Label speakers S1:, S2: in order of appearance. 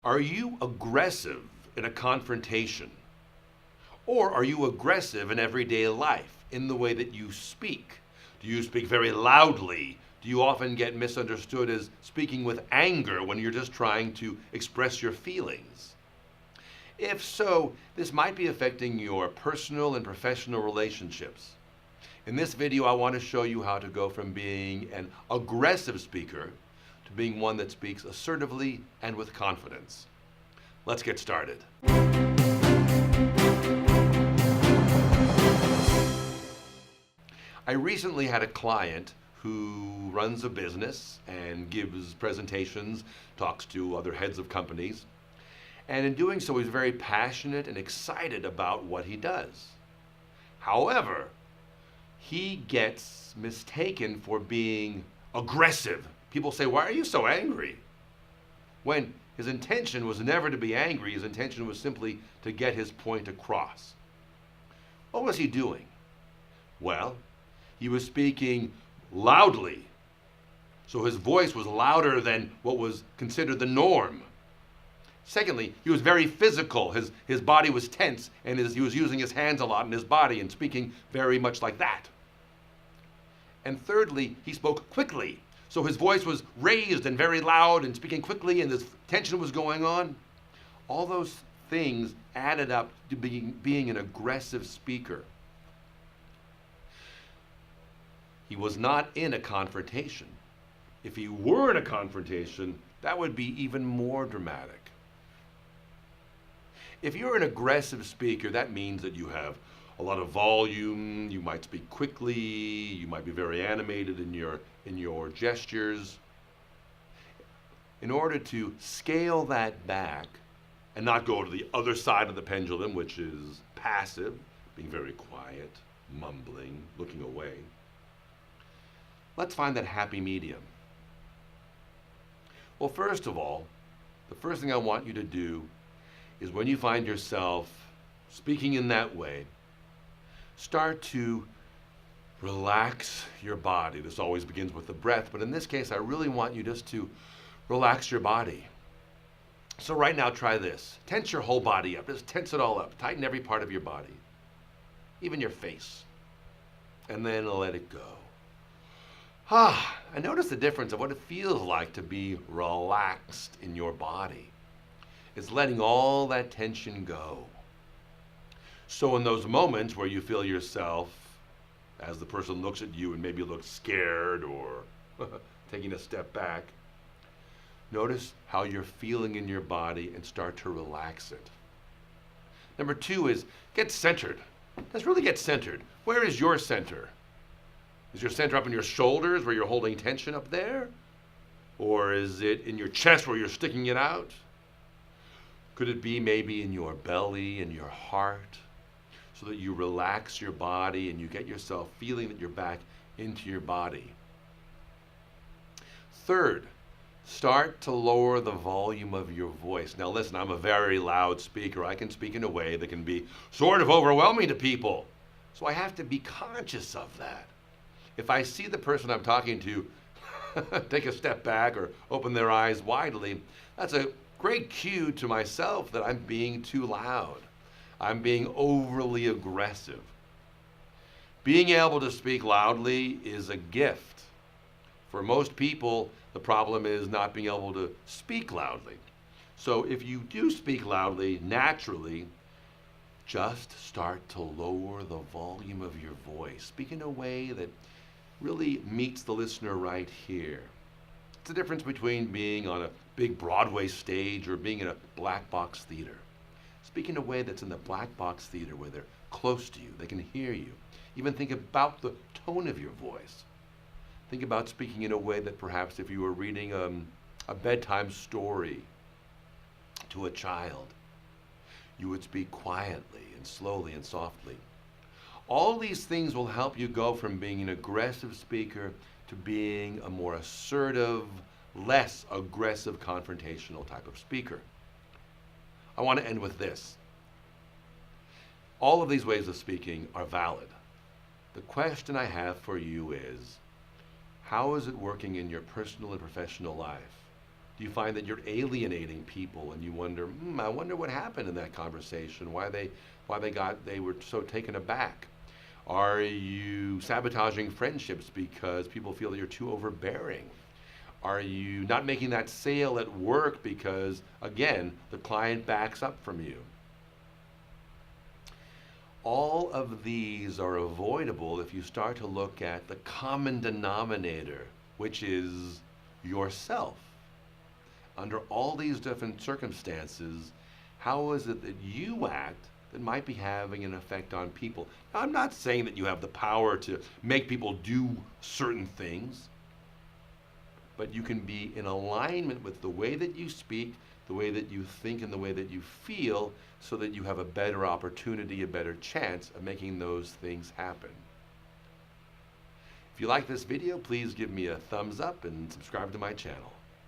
S1: Are you aggressive in a confrontation? Or are you aggressive in everyday life in the way that you speak? Do you speak very loudly? Do you often get misunderstood as speaking with anger when you're just trying to express your feelings? If so, this might be affecting your personal and professional relationships. In this video, I want to show you how to go from being an aggressive speaker to being one that speaks assertively and with confidence. Let's get started. I recently had a client who runs a business and gives presentations, talks to other heads of companies, and in doing so he's very passionate and excited about what he does. However, he gets mistaken for being aggressive. People say, "Why are you so angry?" When his intention was never to be angry, his intention was simply to get his point across. What was he doing? Well, he was speaking loudly. So his voice was louder than what was considered the norm. Secondly, he was very physical. His body was tense, and he was using his hands a lot in his body and speaking very much like that. And thirdly, he spoke quickly. So his voice was raised and very loud and speaking quickly, and this tension was going on. All those things added up to being an aggressive speaker. He was not in a confrontation. If he were in a confrontation, that would be even more dramatic. If you're an aggressive speaker, that means that you have a lot of volume, you might speak quickly, you might be very animated in your gestures. In order to scale that back and not go to the other side of the pendulum, which is passive, being very quiet, mumbling, looking away, let's find that happy medium. Well, first of all, the first thing I want you to do is when you find yourself speaking in that way, start to relax your body. This always begins with the breath, but in this case, I really want you just to relax your body. So right now, try this. Tense your whole body up. Just tense it all up. Tighten every part of your body, even your face, and then let it go. And notice the difference of what it feels like to be relaxed in your body. It's letting all that tension go. So in those moments where you feel yourself, as the person looks at you and maybe looks scared or taking a step back, notice how you're feeling in your body and start to relax it. Number two is get centered. Just really get centered. Where is your center? Is your center up in your shoulders where you're holding tension up there? Or is it in your chest where you're sticking it out? Could it be maybe in your belly and your heart so that you relax your body and you get yourself feeling that you're back into your body? Third, start to lower the volume of your voice. Now listen, I'm a very loud speaker. I can speak in a way that can be sort of overwhelming to people. So I have to be conscious of that. If I see the person I'm talking to take a step back or open their eyes widely, that's a great cue to myself that I'm being too loud. I'm being overly aggressive. Being able to speak loudly is a gift. For most people, the problem is not being able to speak loudly. So if you do speak loudly, naturally, just start to lower the volume of your voice. Speak in a way that really meets the listener right here. It's the difference between being on a big Broadway stage or being in a black box theater. Speak in a way that's in the black box theater where they're close to you, they can hear you. Even think about the tone of your voice. Think about speaking in a way that perhaps if you were reading a bedtime story to a child, you would speak quietly and slowly and softly. All these things will help you go from being an aggressive speaker to being a more assertive, less aggressive, confrontational type of speaker. I want to end with this. All of these ways of speaking are valid. The question I have for you is, how is it working in your personal and professional life? Do you find that you're alienating people and you wonder, I wonder what happened in that conversation, they were so taken aback? Are you sabotaging friendships because people feel that you're too overbearing? Are you not making that sale at work because, again, the client backs up from you? All of these are avoidable if you start to look at the common denominator, which is yourself. Under all these different circumstances, how is it that you act that might be having an effect on people? Now, I'm not saying that you have the power to make people do certain things, but you can be in alignment with the way that you speak, the way that you think, and the way that you feel, so that you have a better opportunity, a better chance of making those things happen. If you like this video, please give me a thumbs up and subscribe to my channel.